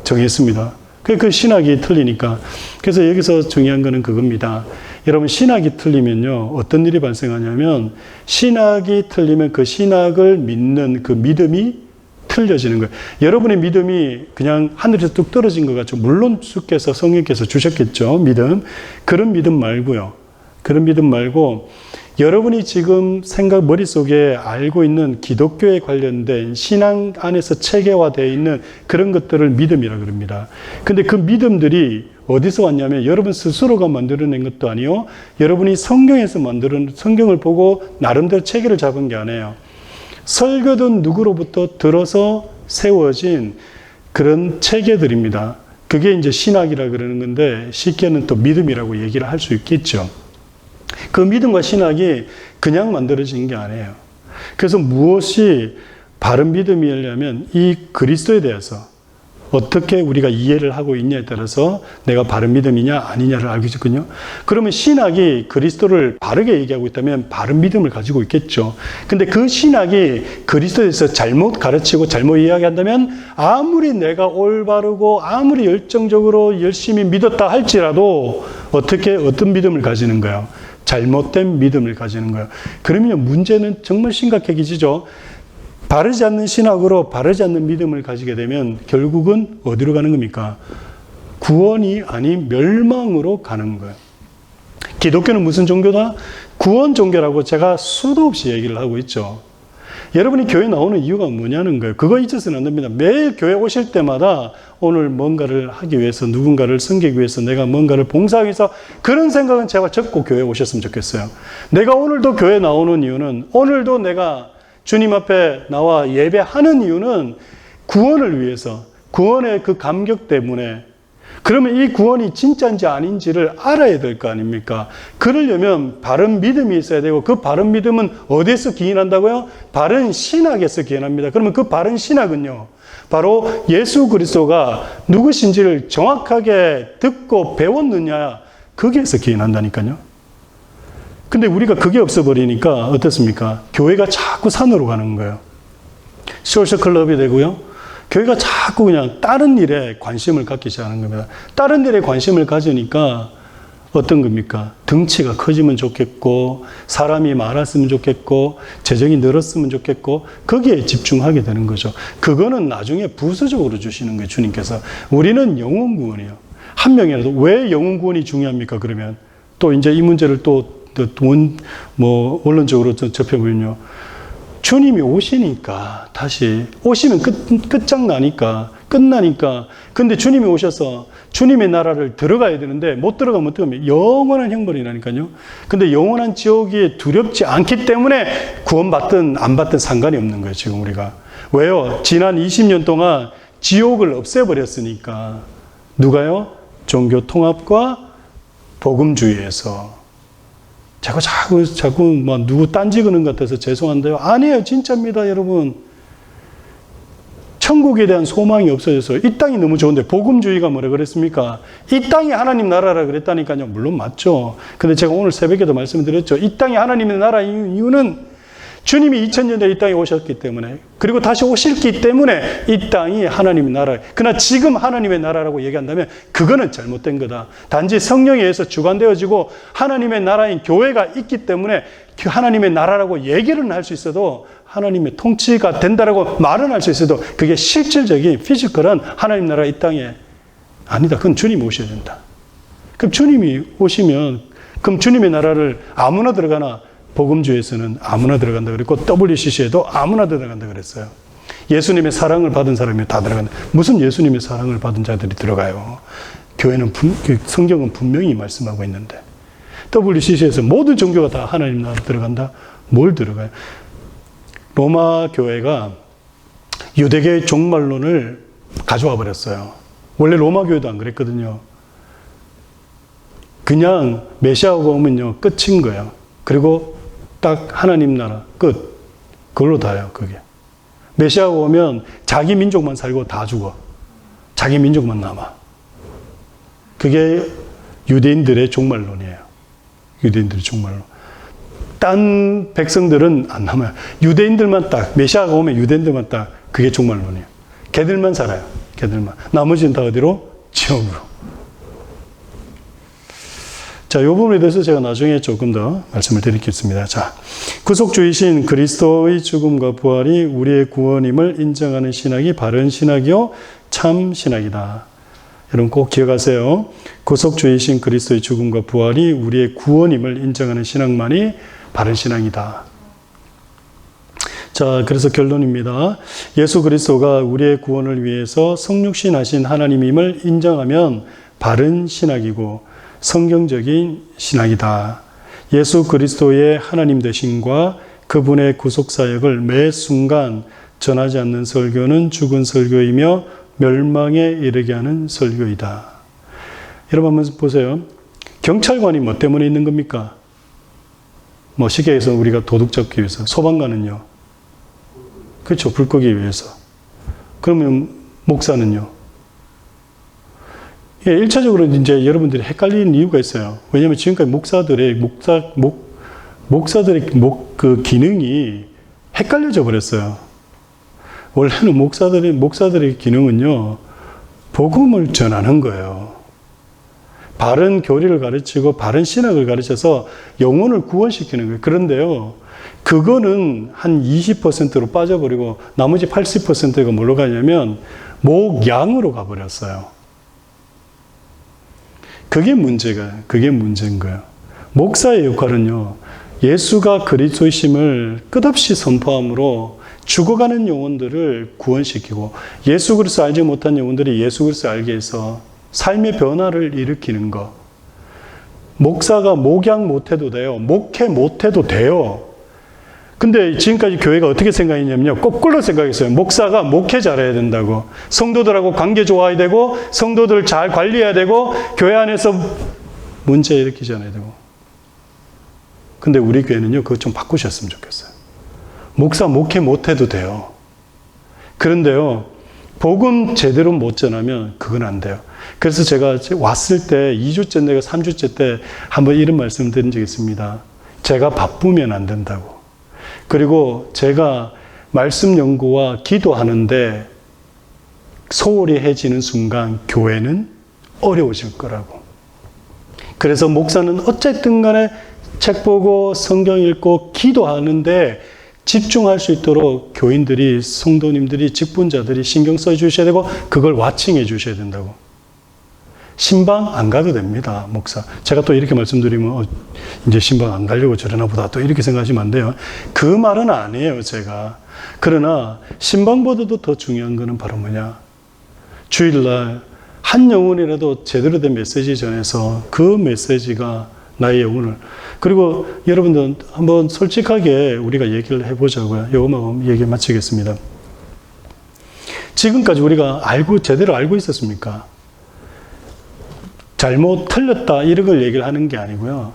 정했습니다. 그 신학이 틀리니까. 그래서 여기서 중요한 거는 그겁니다. 여러분, 신학이 틀리면요, 어떤 일이 발생하냐면, 신학이 틀리면 그 신학을 믿는 그 믿음이 틀려지는 거예요. 여러분의 믿음이 그냥 하늘에서 뚝 떨어진 것 같죠. 물론 주께서, 성령께서 주셨겠죠, 믿음. 그런 믿음 말고요. 그런 믿음 말고, 여러분이 지금 머릿속에 알고 있는 기독교에 관련된 신앙 안에서 체계화되어 있는 그런 것들을 믿음이라 그럽니다. 근데 그 믿음들이 어디서 왔냐면 여러분 스스로가 만들어낸 것도 아니요. 여러분이 성경을 보고 나름대로 체계를 잡은 게 아니에요. 설교든 누구로부터 들어서 세워진 그런 체계들입니다. 그게 이제 신학이라 그러는 건데 쉽게는 또 믿음이라고 얘기를 할 수 있겠죠. 그 믿음과 신학이 그냥 만들어진 게 아니에요. 그래서 무엇이 바른 믿음이려면 이 그리스도에 대해서 어떻게 우리가 이해를 하고 있냐에 따라서 내가 바른 믿음이냐 아니냐를 알겠군요. 그러면 신학이 그리스도를 바르게 얘기하고 있다면 바른 믿음을 가지고 있겠죠. 근데 그 신학이 그리스도에 대해서 잘못 가르치고 잘못 이야기한다면 아무리 내가 올바르고 아무리 열정적으로 열심히 믿었다 할지라도 어떤 믿음을 가지는 거예요? 잘못된 믿음을 가지는 거예요. 그러면 문제는 정말 심각해지죠. 바르지 않는 신학으로 바르지 않는 믿음을 가지게 되면 결국은 어디로 가는 겁니까? 구원이 아닌 멸망으로 가는 거예요. 기독교는 무슨 종교다? 구원 종교라고 제가 수도 없이 얘기를 하고 있죠. 여러분이 교회 나오는 이유가 뭐냐는 거예요. 그거 잊어서는 안 됩니다. 매일 교회 오실 때마다 오늘 뭔가를 하기 위해서, 누군가를 섬기기 위해서, 내가 뭔가를 봉사하기 위해서, 그런 생각은 제가 적고 교회에 오셨으면 좋겠어요. 내가 오늘도 교회 나오는 이유는, 오늘도 내가 주님 앞에 나와 예배하는 이유는 구원을 위해서, 구원의 그 감격 때문에. 그러면 이 구원이 진짜인지 아닌지를 알아야 될 거 아닙니까? 그러려면 바른 믿음이 있어야 되고, 그 바른 믿음은 어디에서 기인한다고요? 바른 신학에서 기인합니다. 그러면 그 바른 신학은요, 바로 예수 그리스도가 누구신지를 정확하게 듣고 배웠느냐, 거기에서 기인한다니까요. 근데 우리가 그게 없어버리니까 어떻습니까? 교회가 자꾸 산으로 가는 거예요. 소셜 클럽이 되고요. 교회가 자꾸 그냥 다른 일에 관심을 갖기 시작하는 겁니다. 다른 일에 관심을 가지니까 어떤 겁니까? 덩치가 커지면 좋겠고, 사람이 많았으면 좋겠고, 재정이 늘었으면 좋겠고, 거기에 집중하게 되는 거죠. 그거는 나중에 부수적으로 주시는 거예요, 주님께서. 우리는 영혼 구원이에요. 한 명이라도. 왜 영혼 구원이 중요합니까, 그러면? 또 이제 이 문제를 원론적으로 접해보면요. 주님이 오시니까, 다시. 오시면 끝장나니까, 끝나니까. 근데 주님이 오셔서 주님의 나라를 들어가야 되는데, 못 들어가면 어떡합니까? 영원한 형벌이라니까요. 근데 영원한 지옥이 두렵지 않기 때문에 구원받든 안 받든 상관이 없는 거예요, 지금 우리가. 왜요? 지난 20년 동안 지옥을 없애버렸으니까. 누가요? 종교 통합과 복음주의에서. 자꾸 누구 딴지 그는 것 같아서 죄송한데요. 아니에요. 진짜입니다, 여러분. 천국에 대한 소망이 없어져서 이 땅이 너무 좋은데 복음주의가 뭐라 그랬습니까? 이 땅이 하나님 나라라 그랬다니까요. 물론 맞죠. 근데 제가 오늘 새벽에도 말씀드렸죠. 이 땅이 하나님의 나라인 이유는 주님이 2000년에 이 땅에 오셨기 때문에, 그리고 다시 오실기 때문에 이 땅이 하나님의 나라. 그러나 지금 하나님의 나라라고 얘기한다면 그거는 잘못된 거다. 단지 성령에 의해서 주관되어지고 하나님의 나라인 교회가 있기 때문에 하나님의 나라라고 얘기는 할 수 있어도, 하나님의 통치가 된다라고 말은 할 수 있어도 그게 실질적인 피지컬한 하나님 나라 이 땅에 아니다. 그건 주님이 오셔야 된다. 그럼 주님이 오시면 그럼 주님의 나라를 아무나 들어가나? 복음주에서는 아무나 들어간다 그랬고 WCC에도 아무나 들어간다 그랬어요. 예수님의 사랑을 받은 사람이 다 들어간다. 무슨 예수님의 사랑을 받은 자들이 들어가요? 교회는 성경은 분명히 말씀하고 있는데, WCC에서 모든 종교가 다 하나님 나라 들어간다? 뭘 들어가요? 로마 교회가 유대교의 종말론을 가져와 버렸어요. 원래 로마 교회도 안 그랬거든요. 그냥 메시아가 오면요 끝인 거예요. 그리고 딱 하나님 나라 끝. 그걸로 다예요. 그게 메시아가 오면 자기 민족만 살고 다 죽어. 자기 민족만 남아. 그게 유대인들의 종말론이에요. 유대인들의 종말론. 딴 백성들은 안 남아요. 유대인들만 딱, 메시아가 오면 유대인들만 딱, 그게 종말론이에요. 걔들만 살아요. 걔들만. 나머지는 다 어디로? 지옥으로. 자, 이 부분에 대해서 제가 나중에 조금 더 말씀을 드리겠습니다. 자, 구속주이신 그리스도의 죽음과 부활이 우리의 구원임을 인정하는 신학이 바른 신학이요, 참 신학이다. 여러분 꼭 기억하세요. 구속주이신 그리스도의 죽음과 부활이 우리의 구원임을 인정하는 신학만이 바른 신앙이다. 자, 그래서 결론입니다. 예수 그리스도가 우리의 구원을 위해서 성육신하신 하나님임을 인정하면 바른 신학이고 성경적인 신학이다. 예수 그리스도의 하나님 되심과 그분의 구속사역을 매 순간 전하지 않는 설교는 죽은 설교이며 멸망에 이르게 하는 설교이다. 여러분 한번 보세요. 경찰관이 뭐 때문에 있는 겁니까? 뭐 쉽게 해서 우리가 도둑 잡기 위해서. 소방관은요? 그렇죠. 불 끄기 위해서. 그러면 목사는요? 예, 1차적으로 이제 여러분들이 헷갈리는 이유가 있어요. 왜냐하면 지금까지 목사들의 그 기능이 헷갈려져 버렸어요. 원래는 목사들의 기능은요, 복음을 전하는 거예요. 바른 교리를 가르치고 바른 신학을 가르쳐서 영혼을 구원시키는 거예요. 그런데요, 그거는 한 20%로 빠져버리고 나머지 80%가 뭘로 가냐면 목양으로 가버렸어요. 그게 문제인 거예요. 목사의 역할은요, 예수가 그리스도이심을 끝없이 선포함으로 죽어가는 영혼들을 구원시키고, 예수 그리스도 알지 못한 영혼들이 예수 그리스도 알게 해서 삶의 변화를 일으키는 것. 목사가 목양 못해도 돼요. 목회 못해도 돼요. 근데 지금까지 교회가 어떻게 생각했냐면요, 거꾸로 생각했어요. 목사가 목회 잘해야 된다고. 성도들하고 관계 좋아야 되고, 성도들 잘 관리해야 되고, 교회 안에서 문제 일으키지 않아야 되고. 근데 우리 교회는요, 그거 좀 바꾸셨으면 좋겠어요. 목사 목회 못해도 돼요. 그런데요, 복음 제대로 못 전하면 그건 안 돼요. 그래서 제가 왔을 때 2주째 내가 3주째 때 한번 이런 말씀을 드린 적이 있습니다. 제가 바쁘면 안 된다고. 그리고 제가 말씀 연구와 기도하는데 소홀히 해지는 순간 교회는 어려워질 거라고. 그래서 목사는 어쨌든 간에 책 보고 성경 읽고 기도하는데 집중할 수 있도록 교인들이, 성도님들이, 직분자들이 신경 써 주셔야 되고, 그걸 와칭해 주셔야 된다고. 신방 안 가도 됩니다, 목사. 제가 또 이렇게 말씀드리면 이제 신방 안 가려고 저러나 보다 또 이렇게 생각하시면 안 돼요. 그 말은 아니에요, 제가. 그러나 신방보다도 더 중요한 거는 바로 뭐냐? 주일날 한 영혼이라도 제대로 된 메시지 전해서 그 메시지가 나의 영혼을, 그리고 여러분들 한번 솔직하게 우리가 얘기를 해보자고요. 요거만 얘기 마치겠습니다. 지금까지 우리가 제대로 알고 있었습니까? 잘못 틀렸다 이런 걸 얘기를 하는 게 아니고요.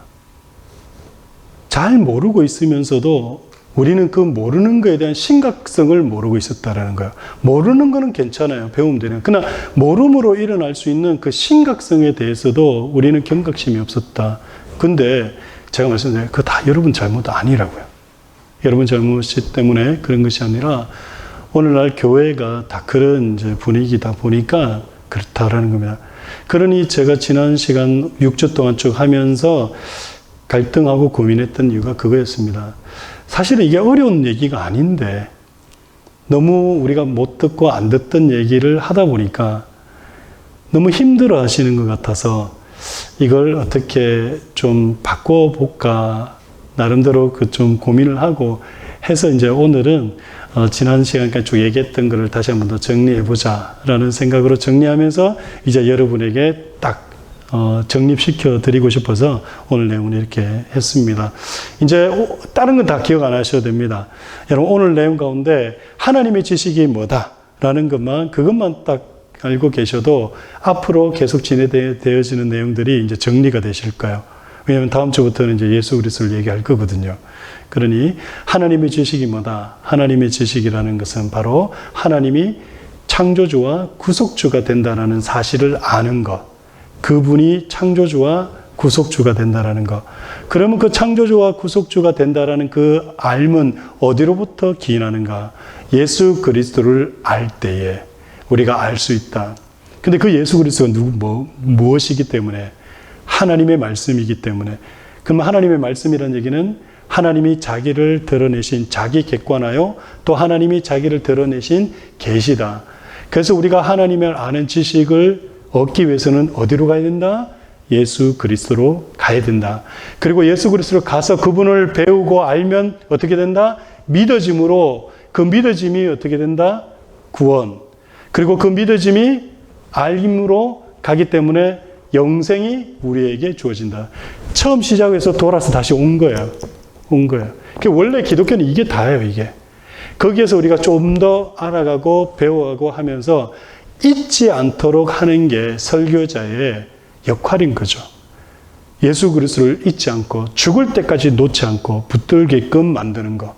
잘 모르고 있으면서도 우리는 그 모르는 거에 대한 심각성을 모르고 있었다라는 거예요. 모르는 거는 괜찮아요. 배우면 되는. 그러나 모름으로 일어날 수 있는 그 심각성에 대해서도 우리는 경각심이 없었다. 근데 제가 말씀드려요. 그거 다 여러분 잘못 아니라고요. 여러분 잘못이 때문에 그런 것이 아니라 오늘날 교회가 다 그런 이제 분위기다 보니까 그렇다라는 겁니다. 그러니 제가 지난 시간 6주 동안 쭉 하면서 갈등하고 고민했던 이유가 그거였습니다. 사실은 이게 어려운 얘기가 아닌데 너무 우리가 못 듣고 안 듣던 얘기를 하다 보니까 너무 힘들어 하시는 것 같아서 이걸 어떻게 좀 바꿔볼까 나름대로 그 좀 고민을 하고 해서 이제 오늘은 지난 시간까지 쭉 얘기했던 것을 다시 한번 더 정리해보자라는 생각으로 정리하면서 이제 여러분에게 딱 정립시켜 드리고 싶어서 오늘 내용을 이렇게 했습니다. 이제 다른 건 다 기억 안 하셔도 됩니다. 여러분 오늘 내용 가운데 하나님의 지식이 뭐다라는 그것만 딱 알고 계셔도 앞으로 계속 진행되어지는 내용들이 이제 정리가 되실 거예요. 왜냐하면 다음 주부터는 이제 예수 그리스도를 얘기할 거거든요. 그러니 하나님의 지식이 뭐다? 하나님의 지식이라는 것은 바로 하나님이 창조주와 구속주가 된다라는 사실을 아는 것. 그분이 창조주와 구속주가 된다라는 것. 그러면 그 창조주와 구속주가 된다라는 그 알면 어디로부터 기인하는가? 예수 그리스도를 알 때에 우리가 알 수 있다. 근데 그 예수 그리스도가 무엇이기 때문에? 하나님의 말씀이기 때문에. 그럼 하나님의 말씀이라는 얘기는 하나님이 자기를 드러내신 자기 객관하여 또 하나님이 자기를 드러내신 계시다. 그래서 우리가 하나님을 아는 지식을 얻기 위해서는 어디로 가야 된다? 예수 그리스도로 가야 된다. 그리고 예수 그리스도로 가서 그분을 배우고 알면 어떻게 된다? 믿어짐으로 그 믿어짐이 어떻게 된다? 구원. 그리고 그 믿어짐이 알림으로 가기 때문에 영생이 우리에게 주어진다. 처음 시작해서 돌아서 다시 온 거예요. 원래 기독교는 이게 다예요, 이게. 거기에서 우리가 좀 더 알아가고 배워가고 하면서 잊지 않도록 하는 게 설교자의 역할인 거죠. 예수 그리스도를 잊지 않고 죽을 때까지 놓지 않고 붙들게끔 만드는 거.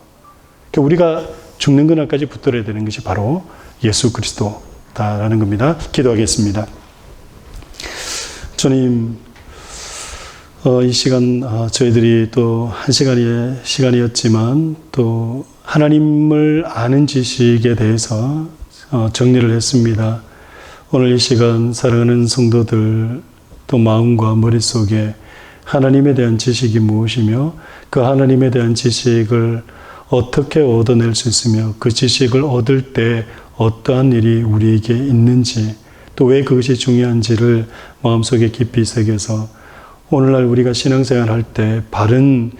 우리가 죽는 그날까지 붙들어야 되는 것이 바로 예수 그리스도다라는 겁니다. 기도하겠습니다. 주님, 이 시간 저희들이 또 한 시간의 시간이었지만 또 하나님을 아는 지식에 대해서 정리를 했습니다. 오늘 이 시간 사랑하는 성도들 또 마음과 머릿속에 하나님에 대한 지식이 무엇이며 그 하나님에 대한 지식을 어떻게 얻어낼 수 있으며 그 지식을 얻을 때 어떠한 일이 우리에게 있는지 또 왜 그것이 중요한지를 마음속에 깊이 새겨서 오늘날 우리가 신앙생활 할 때 바른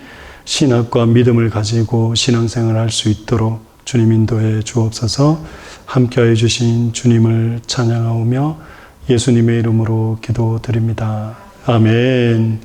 신학과 믿음을 가지고 신앙생활 할 수 있도록 주님 인도해 주옵소서. 함께하여 주신 주님을 찬양하오며 예수님의 이름으로 기도드립니다. 아멘.